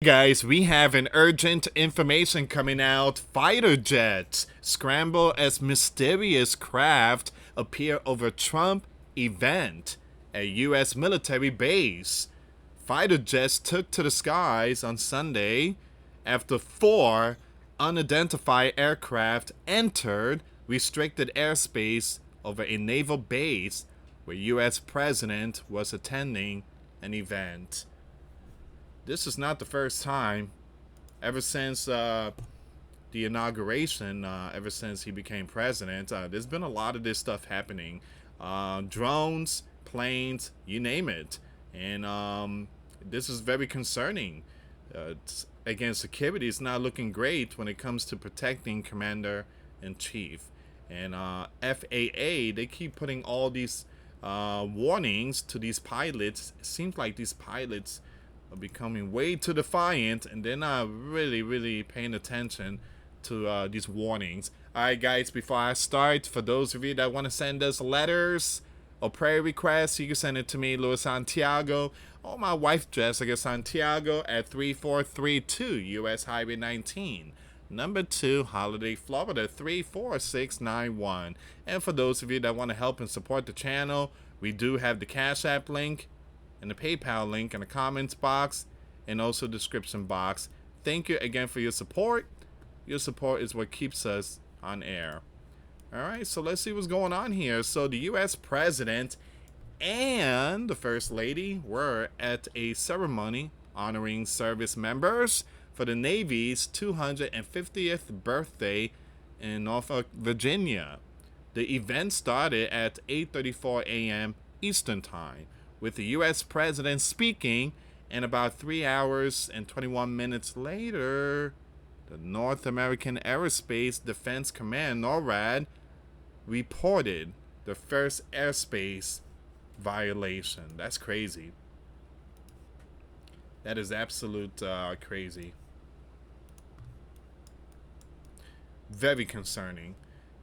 guys, we have an urgent information coming out. Fighter jets scramble as mysterious craft appear over Trump event at US military base. Fighter jets took to the skies on Sunday after four unidentified aircraft entered restricted airspace over a naval base where US President was attending an event. This is not the first time ever since the inauguration, ever since he became president. There's been a lot of this stuff happening. Drones, planes, you name it. And this is very concerning. Again, security is not looking great when it comes to protecting Commander-in-Chief. And FAA, they keep putting all these warnings to these pilots. It seems like these pilots are becoming way too defiant, and they're not really paying attention to these warnings. Alright guys, before I start, for those of you that want to send us letters or prayer requests, you can send it to me, US Santiago, or my wife Jessica Santiago at 3432 US Highway 19, number 2, Holiday, Florida 34691. And for those of you that want to help and support the channel, we do have the Cash App link and the PayPal link in the comments box and also description box. Thank you again for your support. Your support is what keeps us on air. Alright, so let's see what's going on here. So the US President and the First Lady were at a ceremony honoring service members for the Navy's 250th birthday in Norfolk, Virginia. The event started at 8:34 a.m. Eastern Time, with the U.S. President speaking, and about 3 hours and 21 minutes later, the North American Aerospace Defense Command, NORAD, reported the first airspace violation. That's crazy. That is absolute crazy. Very concerning.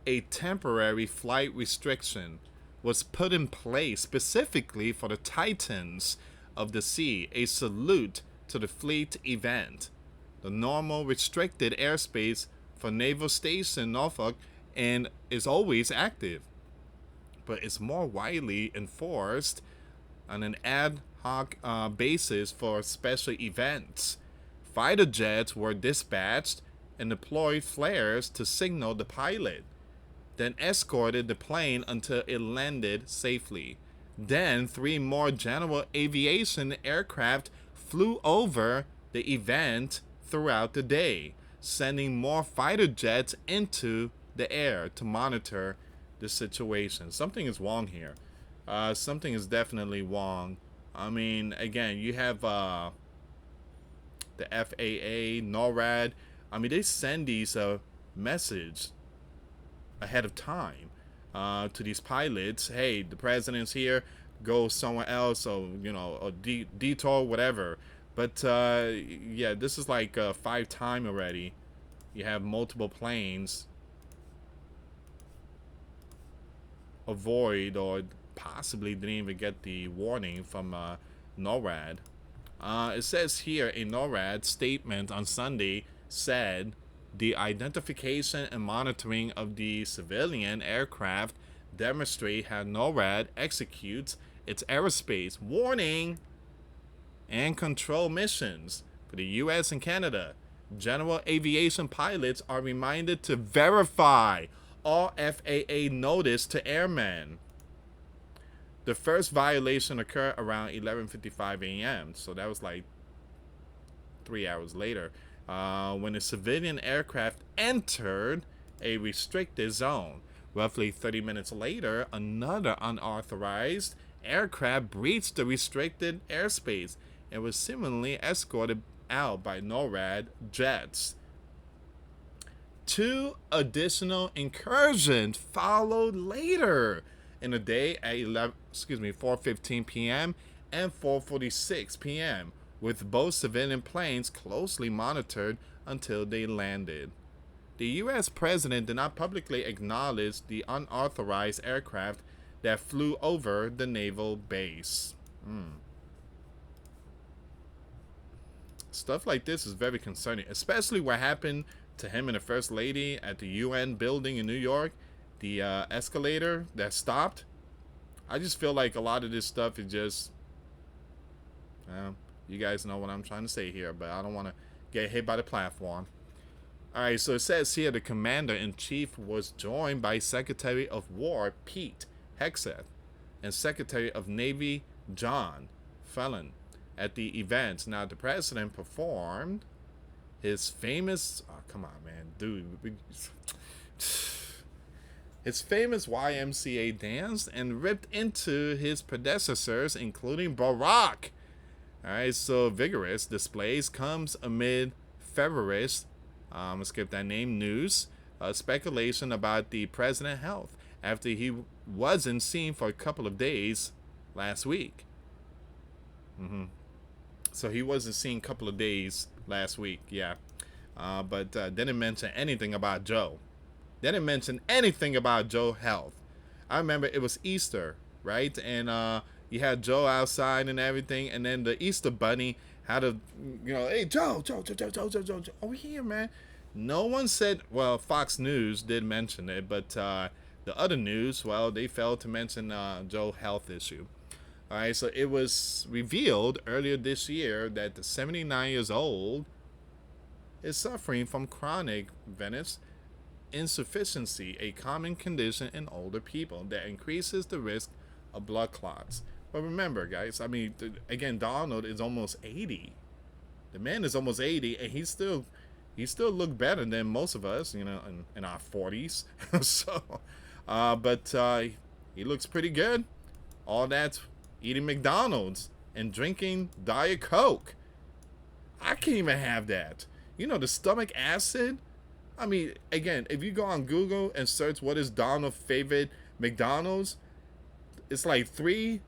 A temporary flight restriction was put in place specifically for the Titans of the Sea, a salute to the fleet event. The normal restricted airspace for Naval Station Norfolk and is always active, but it's more widely enforced on an ad hoc basis for special events. Fighter jets were dispatched and deployed flares to signal the pilot, then escorted the plane until it landed safely. Then 3 more general aviation aircraft flew over the event throughout the day, sending more fighter jets into the air to monitor the situation. Something is wrong here. Something is definitely wrong. I mean, again, you have the FAA, NORAD. I mean, they send these message ahead of time to these pilots. Hey, the president's here, go somewhere else, or a detour, whatever. But yeah, this is like 5 times already. You have multiple planes avoid or possibly didn't even get the warning from NORAD. It says here a NORAD statement on Sunday said the identification and monitoring of the civilian aircraft demonstrate how NORAD executes its aerospace warning and control missions for the US and Canada. General aviation pilots are reminded to verify all FAA notice to airmen. The first violation occurred around 11:55 a.m., so that was like 3 hours later, when a civilian aircraft entered a restricted zone. Roughly 30 minutes later, another unauthorized aircraft breached the restricted airspace and was similarly escorted out by NORAD jets. 2 additional incursions followed later in the day at 4:15 p.m. and 4:46 p.m., with both civilian planes closely monitored until they landed. The U.S. president did not publicly acknowledge the unauthorized aircraft that flew over the naval base. Stuff like this is very concerning, especially what happened to him and the First Lady at the UN building in New York, the escalator that stopped. I just feel like a lot of this stuff is just, you guys know what I'm trying to say here, but I don't want to get hit by the platform. All right, so it says here the commander-in-chief was joined by Secretary of War Pete Hegseth and Secretary of Navy John Phelan at the event. Now, the president performed his famous, oh, come on, man, dude, his famous YMCA dance and ripped into his predecessors, including Barack. All right, so vigorous displays comes amid February's, let's skip that name, news, speculation about the president's health after he wasn't seen for a couple of days last week. So he wasn't seen a couple of days last week, yeah. But didn't mention anything about Joe. Didn't mention anything about Joe's health. I remember it was Easter, right? And you had Joe outside and everything, and then the Easter bunny had a, hey, Joe, over here, man. No one said, well, Fox News did mention it, but the other news, well, they failed to mention Joe's health issue. All right, so it was revealed earlier this year that the 79 years old is suffering from chronic venous insufficiency, a common condition in older people that increases the risk of blood clots. But remember, guys, I mean, again, Donald is almost 80. The man is almost 80, and he still look better than most of us, in our 40s. So, but he looks pretty good. All that eating McDonald's and drinking Diet Coke. I can't even have that. The stomach acid. I mean, again, if you go on Google and search what is Donald's favorite McDonald's, it's like 3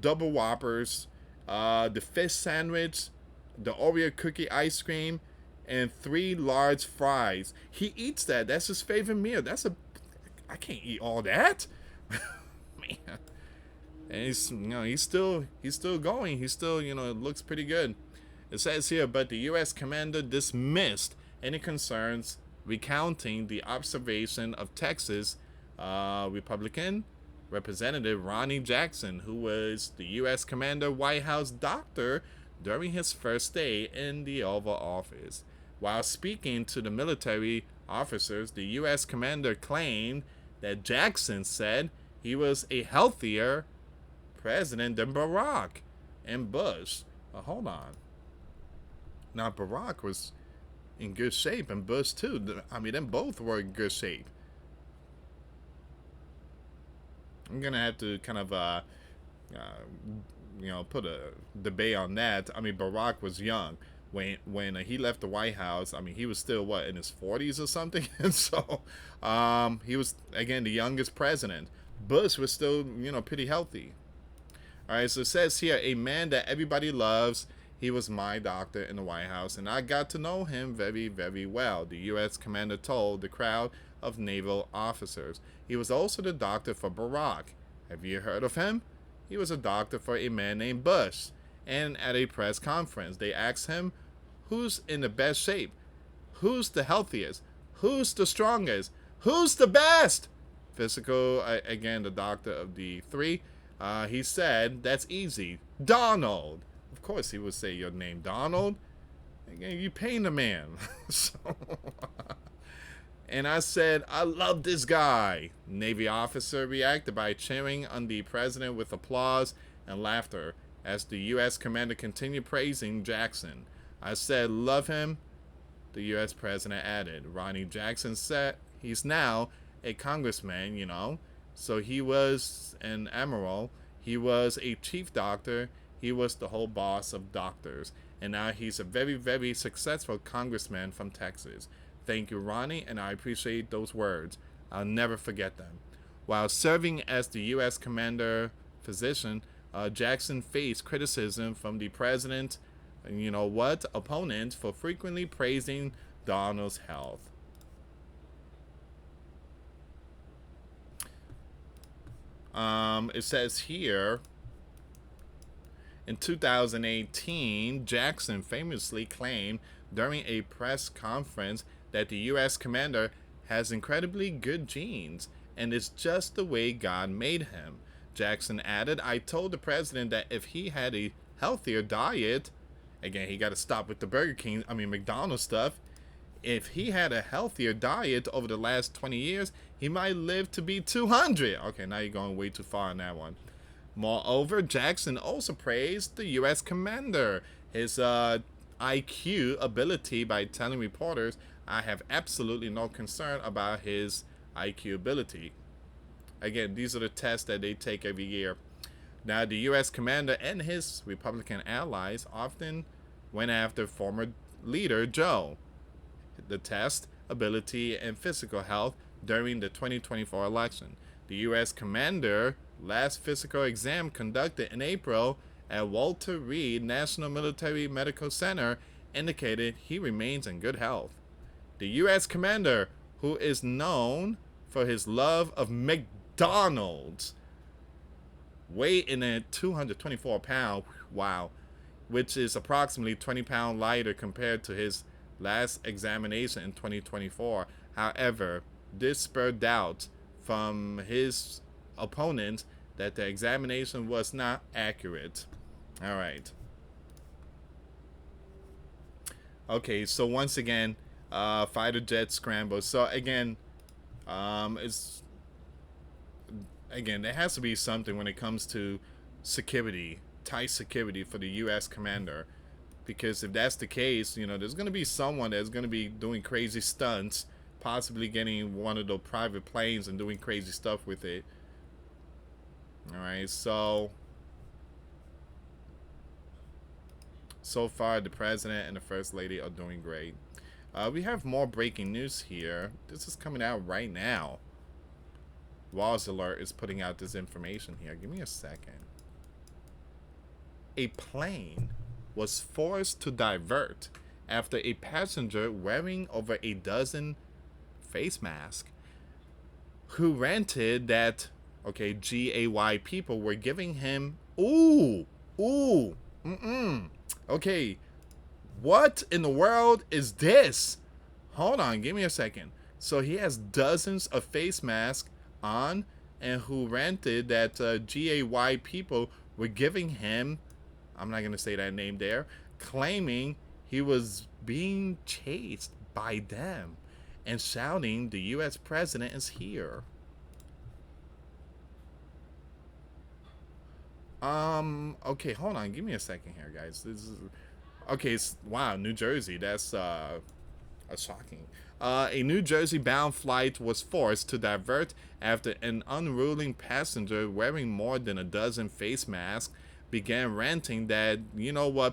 double Whoppers, the fish sandwich, the Oreo cookie ice cream, and 3 large fries. He eats that. That's his favorite meal. I can't eat all that. Man. And he's still going. He's still, it looks pretty good. It says here, but the U.S. commander dismissed any concerns recounting the observation of Texas Republican Representative Ronnie Jackson, who was the U.S. Commander White House doctor during his first day in the Oval Office. While speaking to the military officers, the U.S. commander claimed that Jackson said he was a healthier president than Barack and Bush. Hold on. Now, Barack was in good shape, and Bush too. I mean, them both were in good shape. I'm gonna have to kind of, put a debate on that. I mean, Barack was young when he left the White House. I mean, he was still in his 40s or something, and so he was again the youngest president. Bush was still, pretty healthy. All right, so it says here, a man that everybody loves. He was my doctor in the White House, and I got to know him very, very well, the U.S. commander told the crowd of naval officers. He was also the doctor for Barack. Have you heard of him? He was a doctor for a man named Bush. And at a press conference, they asked him, who's in the best shape? Who's the healthiest? Who's the strongest? Who's the best? Physical, again, the doctor of the 3. He said, that's easy. Donald. Of course he would say your name, Donald. Again, you paying the man. And I said, I love this guy. Navy officer reacted by cheering on the president with applause and laughter as the U.S. commander continued praising Jackson. I said, love him, the U.S. president added. Ronnie Jackson said he's now a congressman, So he was an admiral. He was a chief doctor. He was the whole boss of doctors. And now he's a very, very successful congressman from Texas. Thank you, Ronnie, and I appreciate those words. I'll never forget them. While serving as the U.S. commander physician, Jackson faced criticism from the president, opponent for frequently praising Donald's health. It says here, In 2018, Jackson famously claimed during a press conference that the U.S. commander has incredibly good genes and is just the way God made him. Jackson added, I told the president that if he had a healthier diet, again, he got to stop with the McDonald's stuff. If he had a healthier diet over the last 20 years, he might live to be 200. Okay, now you're going way too far on that one. Moreover, Jackson also praised the U.S. commander, his IQ ability, by telling reporters, I have absolutely no concern about his IQ ability. Again, these are the tests that they take every year. Now, the U.S. commander and his Republican allies often went after former leader Joe. The test, ability, and physical health during the 2024 election. The U.S. commander last physical exam conducted in April at Walter Reed National Military Medical Center indicated he remains in good health. The U.S. commander, who is known for his love of McDonald's, weighed in at 224 pounds, wow, which is approximately 20 pounds lighter compared to his last examination in 2024. However, this spurred doubt from his opponent that the examination was not accurate. All right. Okay, so once again, fighter jet scramble. So again, there has to be something when it comes to security, tight security for the U.S. commander. Because if that's the case, there's going to be someone that's going to be doing crazy stunts, possibly getting one of those private planes and doing crazy stuff with it. All right, so far the president and the first lady are doing great. We have more breaking news here. This is coming out right now. Walls Alert is putting out this information here. Give me a second. A plane was forced to divert after a passenger wearing over a dozen face masks who rented that, GAY people were giving him, okay, what in the world is this? Hold on, give me a second. So he has dozens of face masks on, and who rented that GAY people were giving him, I'm not going to say that name there, claiming he was being chased by them and shouting, the U.S. president is here. Okay, hold on. Give me a second here, guys. This is... Okay, wow, New Jersey. That's shocking. A New Jersey-bound flight was forced to divert after an unruly passenger wearing more than a dozen face masks began ranting that,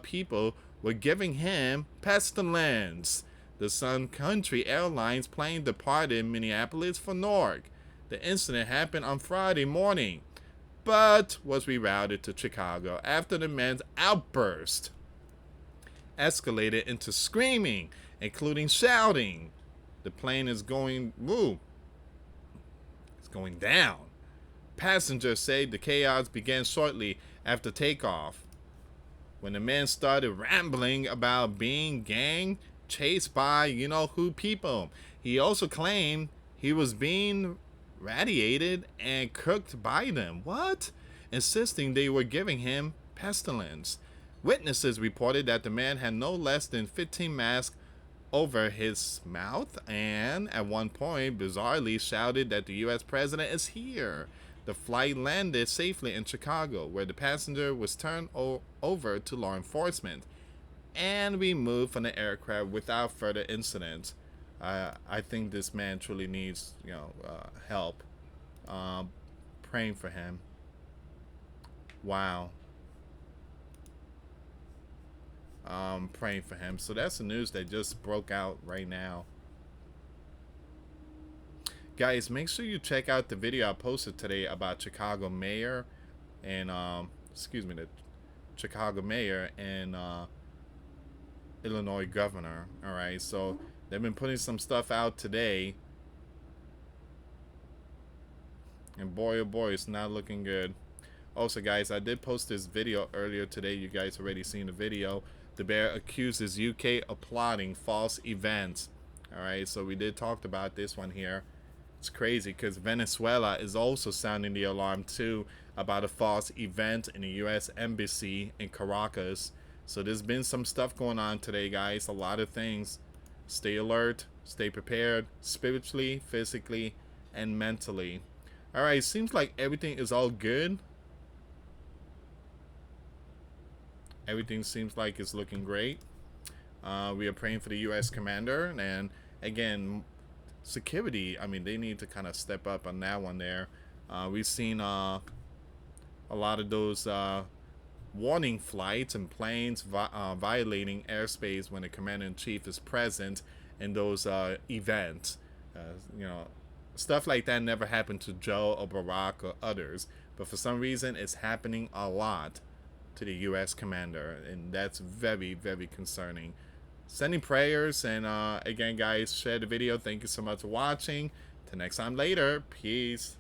people were giving him pestilence. The Sun Country Airlines plane departed Minneapolis for Newark. The incident happened on Friday morning, but was rerouted to Chicago after the man's outburst escalated into screaming, including shouting. The plane is going, it's going down. Passengers say the chaos began shortly after takeoff, when the man started rambling about being gang chased by who people. He also claimed he was being radiated and cooked by them. What? Insisting they were giving him pestilence. Witnesses reported that the man had no less than 15 masks over his mouth and at one point bizarrely shouted that the U.S. president is here. The flight landed safely in Chicago, where the passenger was turned over to law enforcement and removed from the aircraft without further incident. I think this man truly needs, help. Praying for him. Wow. Praying for him. So that's the news that just broke out right now. Guys, make sure you check out the video I posted today about Chicago mayor and the Chicago mayor and Illinois governor. All right, so they've been putting some stuff out today, and boy oh boy, it's not looking good. Also, guys, I did post this video earlier today. You guys already seen the video. The bear accuses UK of plotting false events. All right, so we did talk about this one here. It's crazy because Venezuela is also sounding the alarm too about a false event in the US Embassy in Caracas. So there's been some stuff going on today, guys. A lot of things. Stay alert, stay prepared, spiritually, physically, and mentally. Alright, seems like everything is all good. Everything seems like it's looking great. We are praying for the US commander. And again, security, I mean, they need to kind of step up on that one there. We've seen a lot of those warning flights and planes violating airspace when the commander-in-chief is present in those events. You know, stuff like that never happened to Joe or Barack or others, but for some reason it's happening a lot to the U.S. commander, and that's very, very concerning. Sending prayers, and again, guys, share the video. Thank you so much for watching. Till next time later, peace.